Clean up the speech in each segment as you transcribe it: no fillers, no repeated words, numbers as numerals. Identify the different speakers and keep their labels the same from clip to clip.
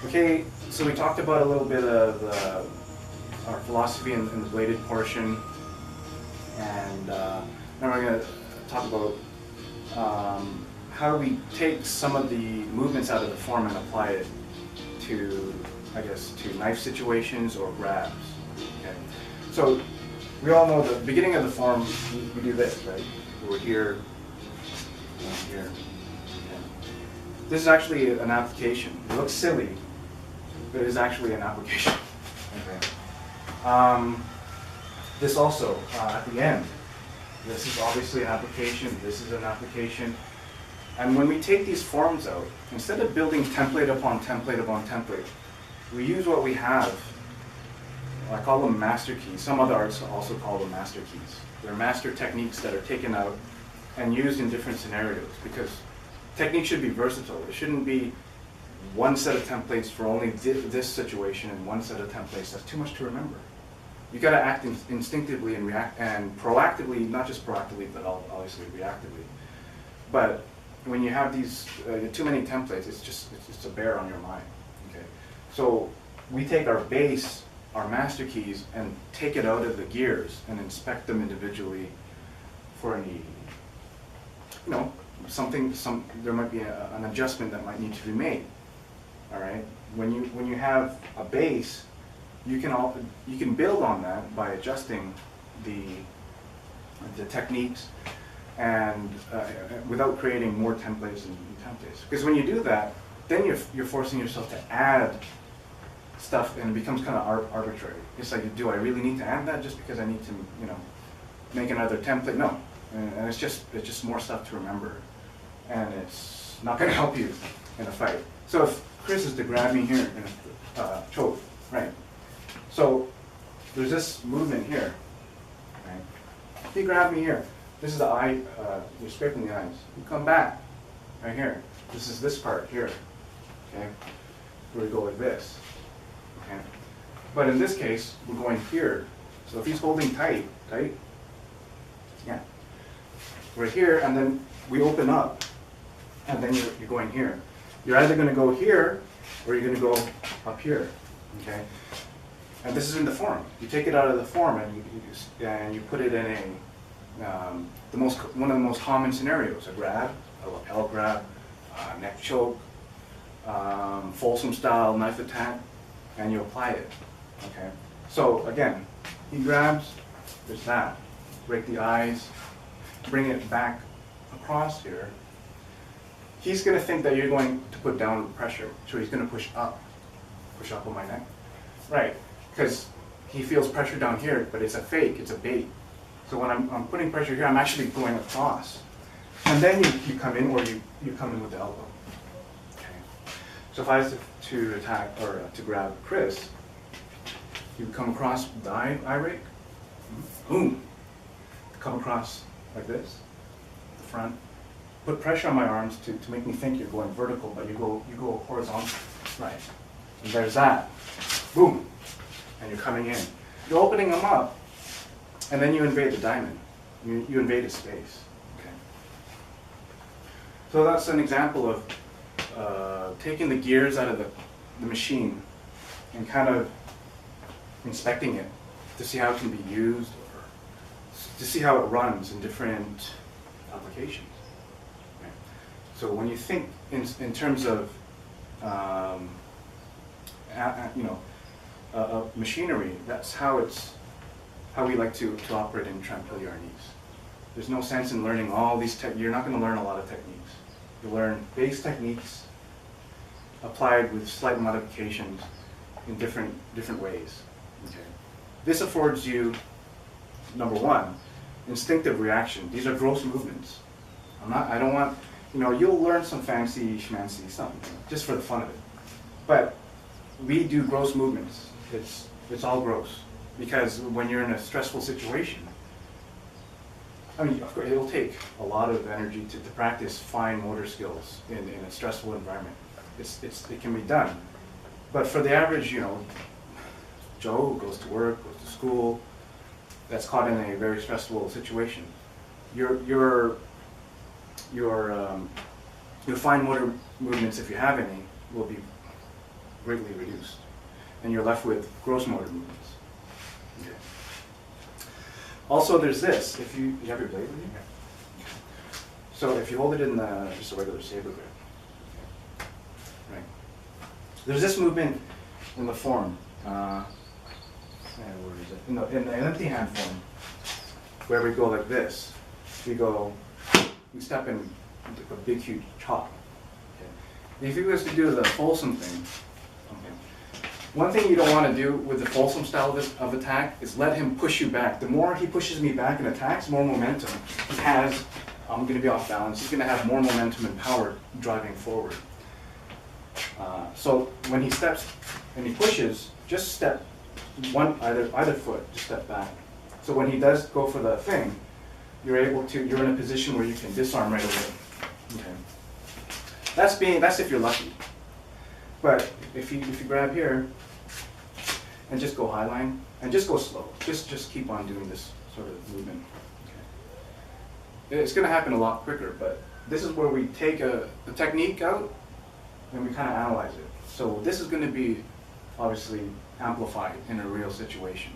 Speaker 1: Okay, so we talked about a little bit of our philosophy in the bladed portion, and now we're going to talk about how do we take some of the movements out of the form and apply it to, I guess, to knife situations or grabs. Okay, so we all know the beginning of the form, we do this, right? We're here, we're here. Okay. This is actually an application. It looks silly, but it is actually an application. Okay. This also, at the end, this is obviously an application, this is an application. And when we take these forms out, instead of building template upon template upon template, we use what we have. I call them master keys. Some other artists also call them master keys. They're master techniques that are taken out and used in different scenarios, because technique should be versatile. It shouldn't be one set of templates for only this situation and one set of templates. That's too much to remember. You got to act instinctively and react and proactively, not just proactively, but obviously reactively. But when you have these too many templates, it's a bear on your mind. Okay, so we take our base, our master keys, and take it out of the gears and inspect them individually for any, there might be an adjustment that might need to be made. All right, when you have a base, you can build on that by adjusting the techniques and without creating more templates and templates. Because when you do that, then you're forcing yourself to add stuff, and it becomes kind of arbitrary. It's like, do I really need to add that just because I need to, make another template? No, and it's just more stuff to remember, and it's not going to help you in a fight. So if Chris is to grab me here in a choke, right? So there's this movement here, right? If you grab me here, this is the eye, you're scraping the eyes. You come back, right here. This is this part here, okay? Where we go like this, okay? But in this case, we're going here. So if he's holding tight, yeah. We're here, and then we open up, and then you're going here. You're either going to go here, or you're going to go up here, okay? And this is in the form. You take it out of the form, and you put it in one of the most common scenarios: a grab, a lapel grab, neck choke, Folsom style knife attack, and you apply it. Okay. So again, he grabs. There's that. Break the eyes. Bring it back across here. He's going to think that you're going to put downward pressure, so he's going to push up on my neck, right? Because he feels pressure down here, but it's a fake, it's a bait. So when I'm putting pressure here, I'm actually going across. And then you come in, or you come in with the elbow. Okay. So if I was to attack, or to grab Chris, you would come across with the eye rake, boom. Come across like this, the front. Put pressure on my arms to make me think you're going vertical, but you go horizontal. Right. And there's that. Boom. And you're coming in. You're opening them up, and then you invade the diamond. You invade a space. Okay. So that's an example of taking the gears out of the machine and kind of inspecting it to see how it can be used, or to see how it runs in different applications. Okay. So when you think in terms of machinery, that's how we like to operate in Trampilla Arnis. There's no sense in learning all these you're not going to learn a lot of techniques. You learn base techniques applied with slight modifications in different ways. Okay. This affords you, number one, instinctive reaction. These are gross movements. I don't want, you'll learn some fancy schmancy something just for the fun of it. But we do gross movements. It's all gross, because when you're in a stressful situation, of course, it'll take a lot of energy to practice fine motor skills in a stressful environment. It can be done, but for the average, Joe who goes to work, goes to school, that's caught in a very stressful situation, your fine motor movements, if you have any, will be greatly reduced. And you're left with gross motor movements. Okay. Also, there's this. If you have your blade with you? So if you hold it in just a regular saber grip, right? There's this movement in the form. Where is it? In the empty hand form, where we go like this. We step in a big, huge chop. Okay. If you was to do the Folsom thing, okay. One thing you don't want to do with the Folsom style of attack is let him push you back. The more he pushes me back and attacks, more momentum he has. I'm going to be off balance. He's going to have more momentum and power driving forward. So when he steps and he pushes, just step either foot, just step back. So when he does go for the thing, you're in a position where you can disarm right away. Okay. That's if you're lucky. But if you grab here and just go high line and just go slow, just keep on doing this sort of movement. Okay. It's going to happen a lot quicker, but this is where we take the technique out and we kind of analyze it. So this is going to be obviously amplified in a real situation.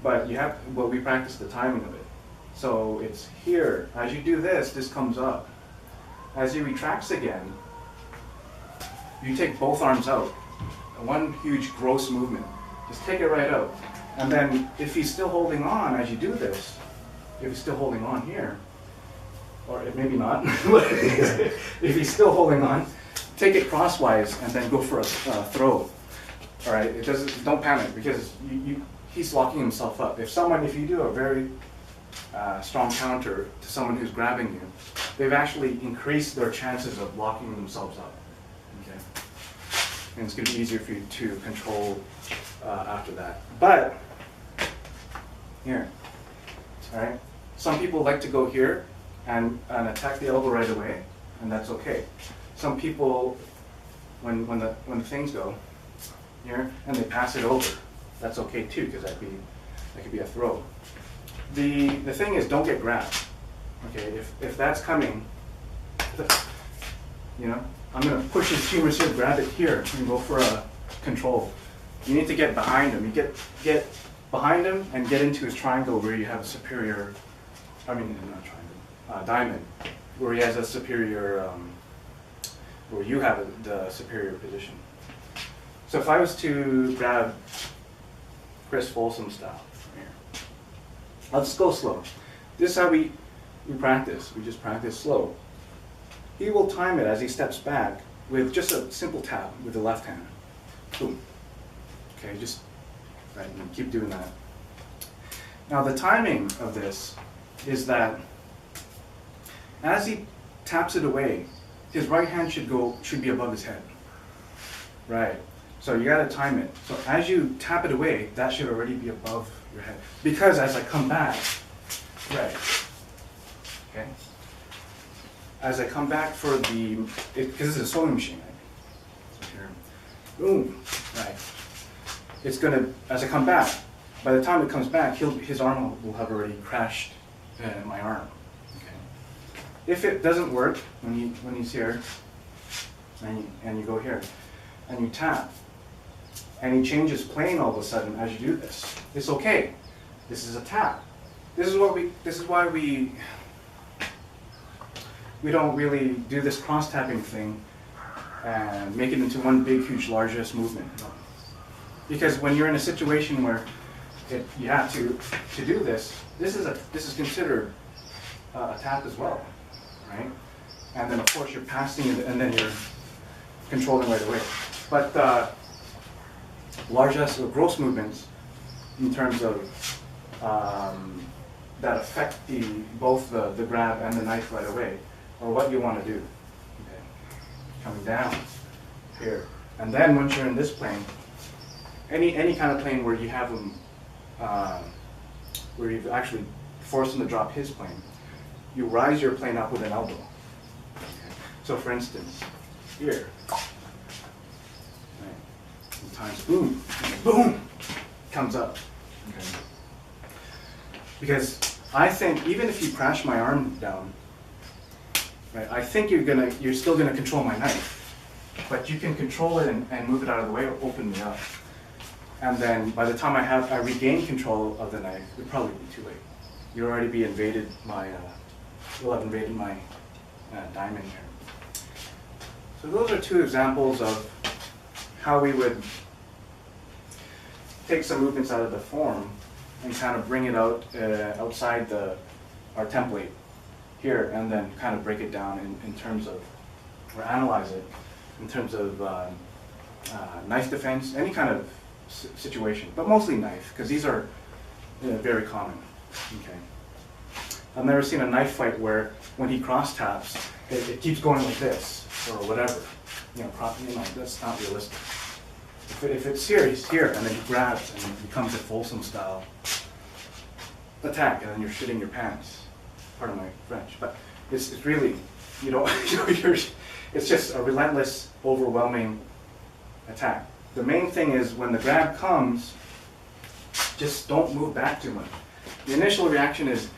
Speaker 1: But we practice the timing of it. So it's here. As you do this, this comes up. As he retracts again, you take both arms out. One huge gross movement. Just take it right out. And then if he's still holding on as you do this, if he's still holding on here, or maybe not, if he's still holding on, take it crosswise and then go for a throw. All right, don't panic because he's locking himself up. If you do a very strong counter to someone who's grabbing you, they've actually increased their chances of locking themselves up. Okay, and it's going to be easier for you to control after that. But here, all right. Some people like to go here and attack the elbow right away, and that's okay. Some people, when the things go here and they pass it over, that's okay too, because that could be a throw. The thing is, don't get grabbed. Okay, if that's coming, I'm going to push his humerus here, grab it here, and go for a control. You need to get behind him. You get behind him and get into his triangle where you have a superior. Not triangle, diamond, where he has a superior, where you have the superior position. So if I was to grab Chris Folsom style from here, I'll just go slow. This is how we practice. We just practice slow. He will time it as he steps back with just a simple tap with the left hand. Boom. Okay, just right, and keep doing that. Now the timing of this is that as he taps it away, his right hand should be above his head. Right. So you got to time it. So as you tap it away, that should already be above your head. Because as I come back, right. Okay. As I come back for because this is a sewing machine, right? So here, boom, right. It's gonna, as I come back, by the time it comes back, his arm will have already crashed my arm. Okay. If it doesn't work when he's here, and you go here, and you tap, and he changes plane all of a sudden as you do this, it's okay. This is a tap. This is why we don't really do this cross tapping thing and make it into one big, huge, largest movement. Because when you're in a situation where you have to do this, this is considered a tap as well, right? And then of course you're passing it, and then you're controlling right away. But largest or gross movements, in terms of that affect both the grab and the knife right away, or what you want to do. Okay. Coming down here, and then once you're in this plane, any kind of plane where you have him, where you've actually forced him to drop his plane, you rise your plane up with an elbow. Okay. So for instance, here, right, sometimes boom, boom, comes up. Okay. Because I think even if you crash my arm down, right, I think you're still gonna control my knife. but you can control it and move it out of the way or open me up. And then by the time I regain control of the knife, it'd probably be too late. You'll already be invaded my, you'll have invaded my diamond here. So those are two examples of how we would take some movements out of the form and kind of bring it out outside our template here, and then kind of break it down in terms of, or analyze it in terms of knife defense, any kind of situation, but mostly knife, because these are very common. Okay. I've never seen a knife fight where when he cross taps, it keeps going like this or whatever. That's not realistic. If it's here, he's here, and then he grabs, and it becomes a Folsom style attack, and then you're shitting your pants. Pardon my French, but it's really, it's just a relentless, overwhelming attack. The main thing is when the grab comes, just don't move back too much. The initial reaction is,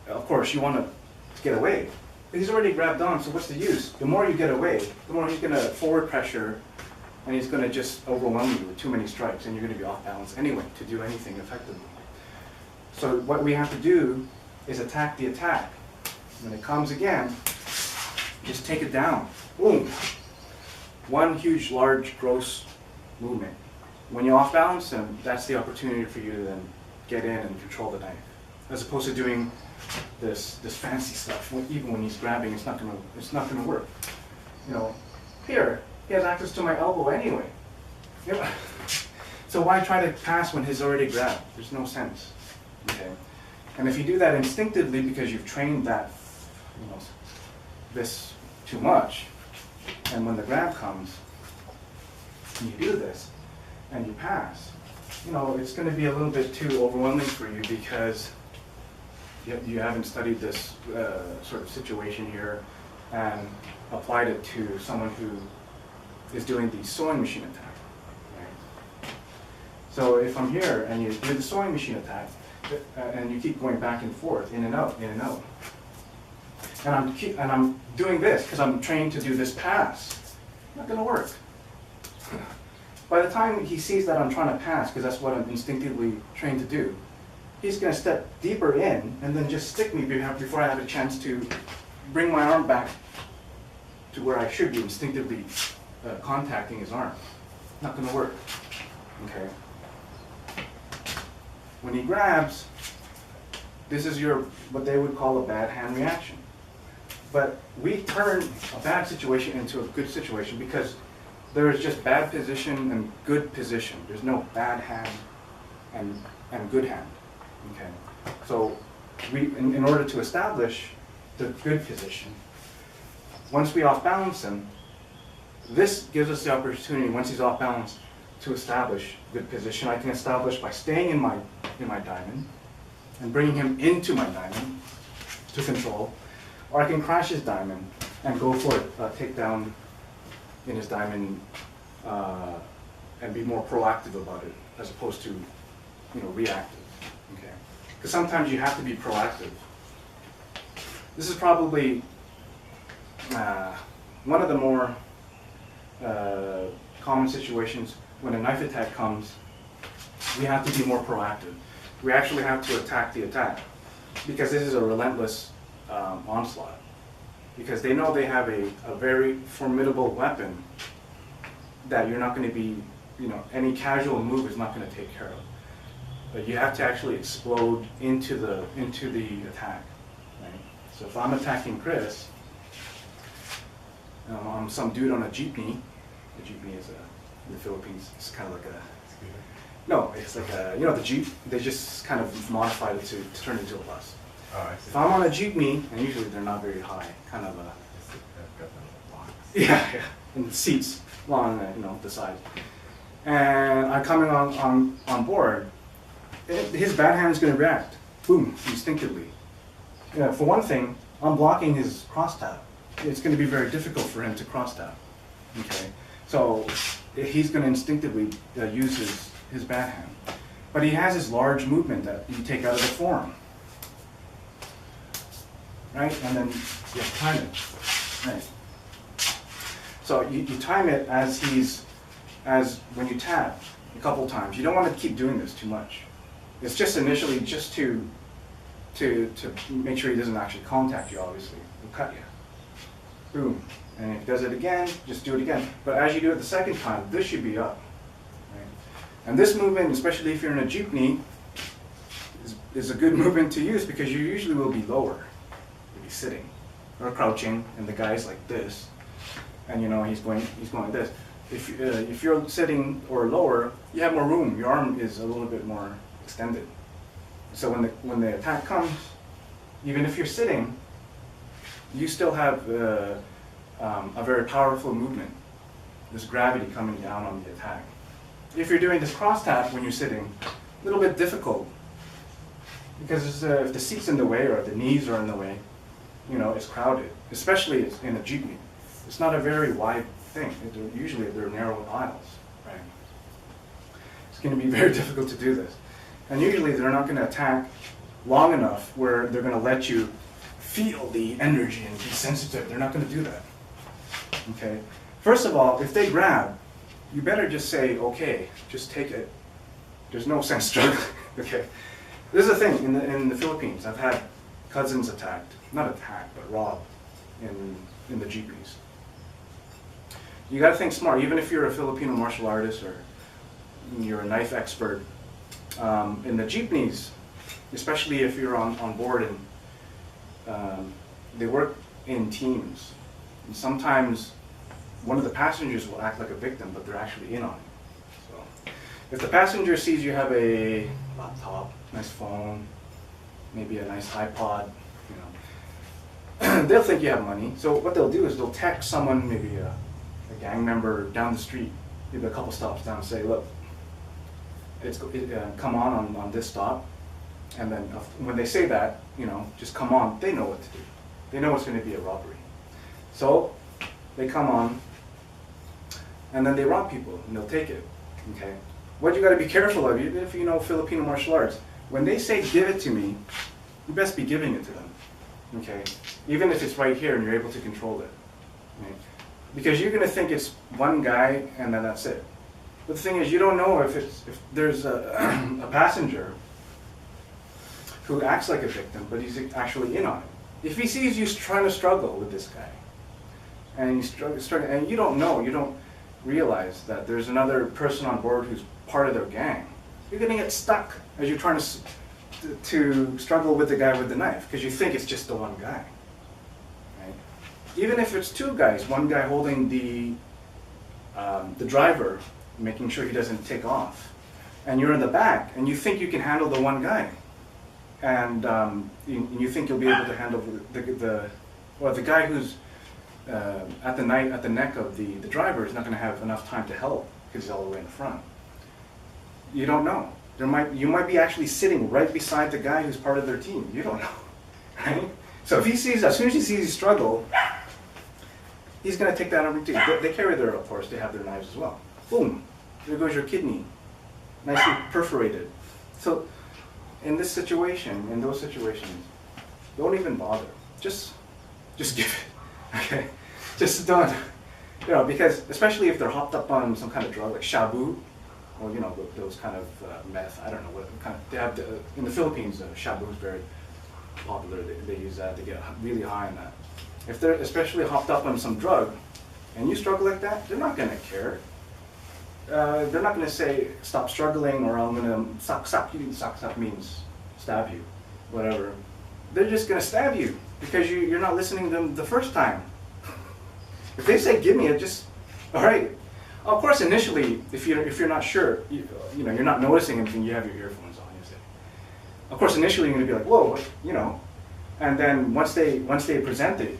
Speaker 1: of course, you want to get away. But he's already grabbed on, so what's the use? The more you get away, the more he's going to forward pressure, and he's going to just overwhelm you with too many strikes, and you're going to be off balance anyway to do anything effectively. So what we have to do is attack the attack. When it comes again, just take it down. Boom. One huge, large, gross movement. When you off balance him, that's the opportunity for you to then get in and control the knife, as opposed to doing this fancy stuff. Even when he's grabbing, it's not gonna work. Here he has access to my elbow anyway. So why try to pass when he's already grabbed? There's no sense. Okay. And if you do that instinctively because you've trained that, this too much, and when the grab comes, and you do this, and you pass, it's going to be a little bit too overwhelming for you because you haven't studied this sort of situation here and applied it to someone who is doing the sewing machine attack. Right? So if I'm here and you do the sewing machine attack, and you keep going back and forth, in and out, in and out, and I'm doing this because I'm trained to do this pass, not going to work. By the time he sees that I'm trying to pass, because that's what I'm instinctively trained to do, he's going to step deeper in and then just stick me before I have a chance to bring my arm back to where I should be instinctively contacting his arm. Not going to work. Okay. When he grabs, this is what they would call a bad hand reaction. But we turn a bad situation into a good situation because there is just bad position and good position. There's no bad hand and good hand. Okay. So in order to establish the good position, once we off balance him, this gives us the opportunity, once he's off balance, to establish good position. I can establish by staying in my diamond and bringing him into my diamond to control, or I can crash his diamond and go for it, takedown in his diamond, and be more proactive about it as opposed to, reactive. Okay, because sometimes you have to be proactive. This is probably one of the more common situations. When a knife attack comes, we have to be more proactive. We actually have to attack the attack because this is a relentless onslaught. Because they know they have a very formidable weapon that you're not going to be, any casual move is not going to take care of. But you have to actually explode into the attack. Right? So if I'm attacking Chris, I'm some dude on a jeepney. A jeepney is in the Philippines, it's kind of like no, it's like the Jeep, they just kind of modified it to turn into a bus. Oh, I see. If I'm on a jeepney, and usually they're not very high, kind of yeah, and the seats long, the side. And I'm coming on board, his bad hand is going to react, boom, instinctively. For one thing, I'm blocking his cross tap. It's going to be very difficult for him to cross tap. Okay, so he's going to instinctively use his bad hand. But he has his large movement that you take out of the form. Right? And then you have to time it. Right. So you time it as when you tap a couple times. You don't want to keep doing this too much. It's just initially just to make sure he doesn't actually contact you, obviously. He'll cut you. Boom. And if he does it again, just do it again. But as you do it the second time, this should be up. Right? And this movement, especially if you're in a jeepney, is a good movement to use because you usually will be lower. You'll be sitting or crouching, and the guy's like this. And you know, he's going like this. If you're sitting or lower, you have more room. Your arm is a little bit more extended. So when the attack comes, even if you're sitting, you still have a very powerful movement. This gravity coming down on the attack. If you're doing this cross tap when you're sitting, a little bit difficult because if the seat's in the way or the knees are in the way, you know, it's crowded. Especially in a jeepney, it's not a very wide thing. Usually they're narrow aisles, right? It's going to be very difficult to do this. And usually they're not going to attack long enough where they're going to let you feel the energy and be sensitive. They're not going to do that. Okay? First of all, if they grab, you better just say, okay, just take it. There's no sense struggling. Okay? This is the thing, in the Philippines, I've had cousins attacked, not attacked, but robbed in the jeepneys. You got to think smart, even if you're a Filipino martial artist or you're a knife expert. In the jeepneys, especially if you're on board and they work in teams. And sometimes one of the passengers will act like a victim, but they're actually in on it. So if the passenger sees you have a laptop, nice phone, maybe a nice iPod, you know, they'll think you have money. So what they'll do is they'll text someone, maybe a gang member down the street, maybe a couple stops down, and say, look, come on this stop, and then when they say that, you know, just come on, they know what to do. They know it's going to be a robbery. So they come on, and then they rob people, and they'll take it. Okay. What you got to be careful of, even if you know Filipino martial arts, when they say give it to me, you best be giving it to them. Okay. Even if it's right here and you're able to control it. Okay? Because you're going to think it's one guy and then that's it. But the thing is, you don't know if there's a passenger who acts like a victim, but he's actually in on it. If he sees you trying to struggle with this guy, and he's struggling, and you don't know, you don't realize that there's another person on board who's part of their gang, you're going to get stuck as you're trying to struggle with the guy with the knife, because you think it's just the one guy. Right? Even if it's two guys, one guy holding the driver, making sure he doesn't take off, and you're in the back, and you think you can handle the one guy, and you think you'll be able to handle the guy who's at the neck of the driver is not going to have enough time to help because he's all the way in the front. You don't know. You might be actually sitting right beside the guy who's part of their team. You don't know, right? So if he sees, as soon as he sees you struggle, he's going to take that opportunity. They carry their, of course, they have their knives as well. Boom. There goes your kidney, nicely perforated. So in this situation, in those situations, don't even bother. Just give it, okay? Just don't, you know, because especially if they're hopped up on some kind of drug like shabu, or you know, those kind of meth, I don't know what kind of, they have, in the Philippines, shabu is very popular. They use that, they get really high on that. If they're especially hopped up on some drug, and you struggle like that, they're not gonna care. They're not going to say, stop struggling, or I'm going to stop you. Stop means stab you, whatever. They're just going to stab you because you're not listening to them the first time. If they say, give me it, just, all right. Of course, initially, if you're not sure, you know, you're not noticing anything, you have your earphones on, you say. Of course, initially, you're going to be like, whoa, you know. And then once they present it,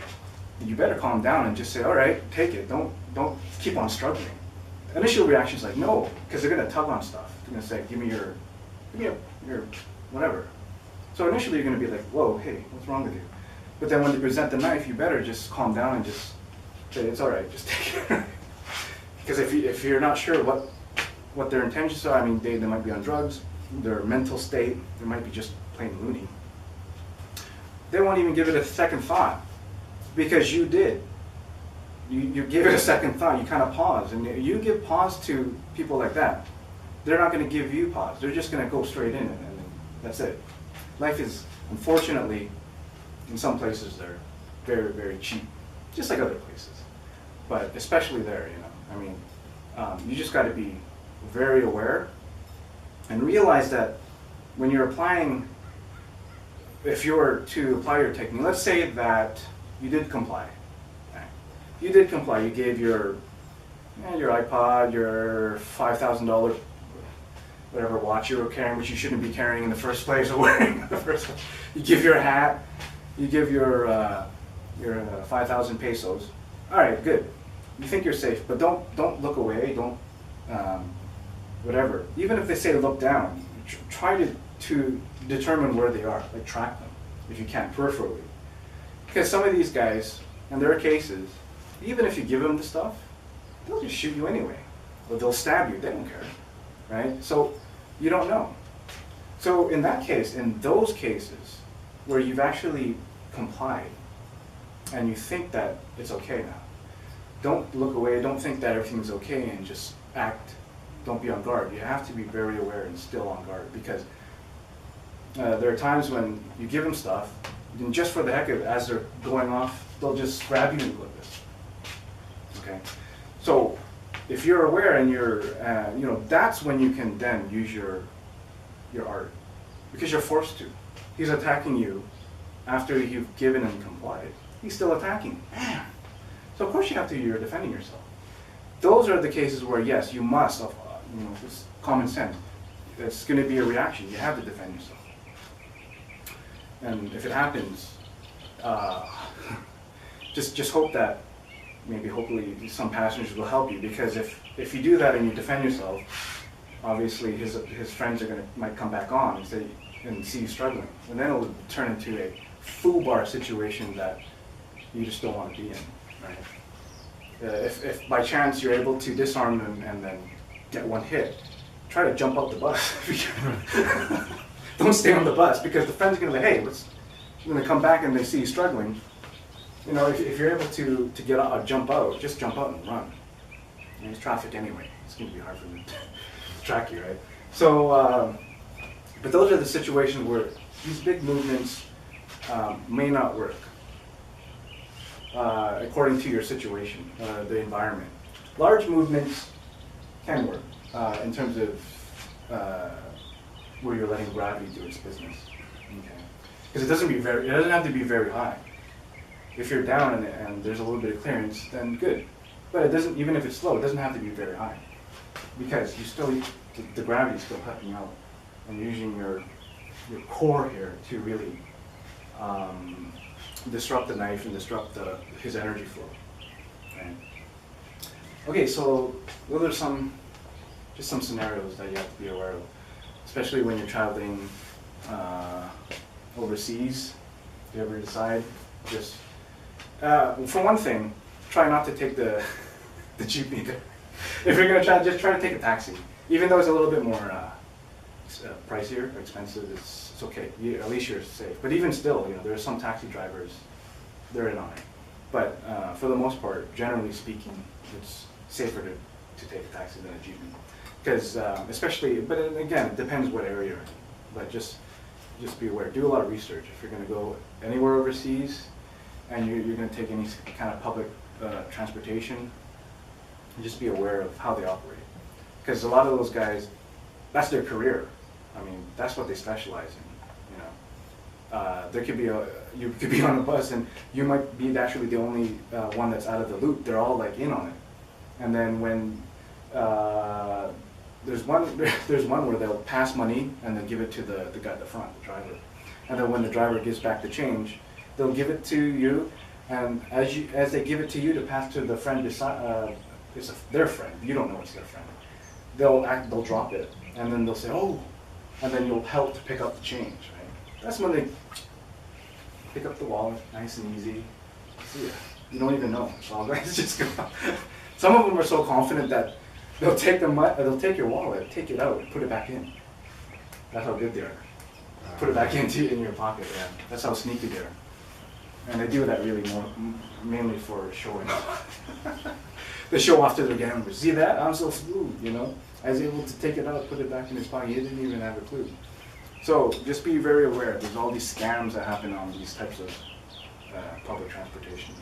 Speaker 1: you better calm down and just say, all right, take it. Don't keep on struggling. Initial reaction is like, no, because they're going to tug on stuff. They're going to say, give me your whatever. So initially you're going to be like, whoa, hey, what's wrong with you? But then when they present the knife, you better just calm down and just say, it's all right, just take it. Because if you're not sure what their intentions are, I mean, they might be on drugs, their mental state, they might be just plain loony. They won't even give it a second thought because you did. you give it a second thought, you kind of pause, and you give pause to people like that. They're not going to give you pause. They're just going to go straight in, and that's it. Life is, unfortunately, in some places they're very, very cheap, just like other places. But especially there, you know. I mean, you just got to be very aware and realize that when you're applying, if you were to apply your technique, let's say that you did comply. Right? You did comply. You gave your iPod, your $5,000 whatever watch you were carrying, which you shouldn't be carrying in the first place or wearing in the first place. You give your hat. You give your 5,000 pesos. All right, good. You think you're safe, but don't look away. Don't whatever. Even if they say look down, try to determine where they are. Like track them if you can peripherally. Because some of these guys, and there are cases, even if you give them the stuff, they'll just shoot you anyway, or they'll stab you. They don't care, right? So you don't know. So in that case, in those cases where you've actually complied and you think that it's okay now, don't look away, don't think that everything's okay and just act, don't be on guard. You have to be very aware and still on guard, because there are times when you give them stuff, and just for the heck of it, as they're going off, they'll just grab you and go like this. Okay? So if you're aware and you're, that's when you can then use your art, because you're forced to. He's attacking you after you've given and complied. He's still attacking. Man. So of course you're defending yourself. Those are the cases where yes, you must, it's common sense. It's going to be a reaction. You have to defend yourself. And if it happens, just hope that hopefully some passengers will help you, because if you do that and you defend yourself, obviously his friends might come back on and see you struggling, and then it'll turn into a foobar situation that you just don't want to be in, right? If by chance you're able to disarm them and then get one hit, try to jump out the bus. Don't stay on the bus, because the friend's going to be, hey, you're going to come back and they see you struggling. If you're able to get out, jump out, just jump out and run. There's traffic anyway. It's going to be hard for them to track you, right? So, but those are the situations where these big movements may not work according to your situation, the environment. Large movements can work in terms of where you're letting gravity do its business. Okay, because it doesn't have to be very high. If you're down and there's a little bit of clearance, then good. But it doesn't, even if it's slow, it doesn't have to be very high, because the gravity is still helping out, and you're using your core here to really disrupt the knife and disrupt his energy flow. Right? Okay, so those are some scenarios that you have to be aware of, especially when you're traveling overseas. If you ever decide, just for one thing, try not to take the jeepney there. If you're gonna just try to take a taxi, even though it's a little bit more pricier or expensive. It's okay. At least you're safe. But even still, there are some taxi drivers, they're in on it. But for the most part, generally speaking, it's safer to take a taxi than a jeepney. Because especially, but again, it depends what area you're in. But just be aware. Do a lot of research. If you're going to go anywhere overseas and you're going to take any kind of public transportation, just be aware of how they operate. Because a lot of those guys, that's their career. I mean, that's what they specialize in. There could be you could be on a bus and you might be actually the only one that's out of the loop. They're all like in on it. And then when there's one where they'll pass money and then give it to the guy at the front, the driver. And then when the driver gives back the change, they'll give it to you. And as they give it to you to pass to the friend beside, it's their friend. You don't know it's their friend. They'll drop it, and then they'll say, "Oh," and then you'll help to pick up the change. Right? That's when they pick up the wallet, nice and easy. See ya. You don't even know. So guys just go. Some of them are so confident that they'll take your wallet, take it out, put it back in. That's how good they are. Put it back in your pocket. Yeah. That's how sneaky they are. And they do that really mainly for showing. They show off to their gamblers. See that? I'm so smooth, you know? I was able to take it out, put it back in his pocket. He didn't even have a clue. So just be very aware. There's all these scams that happen on these types of public transportation.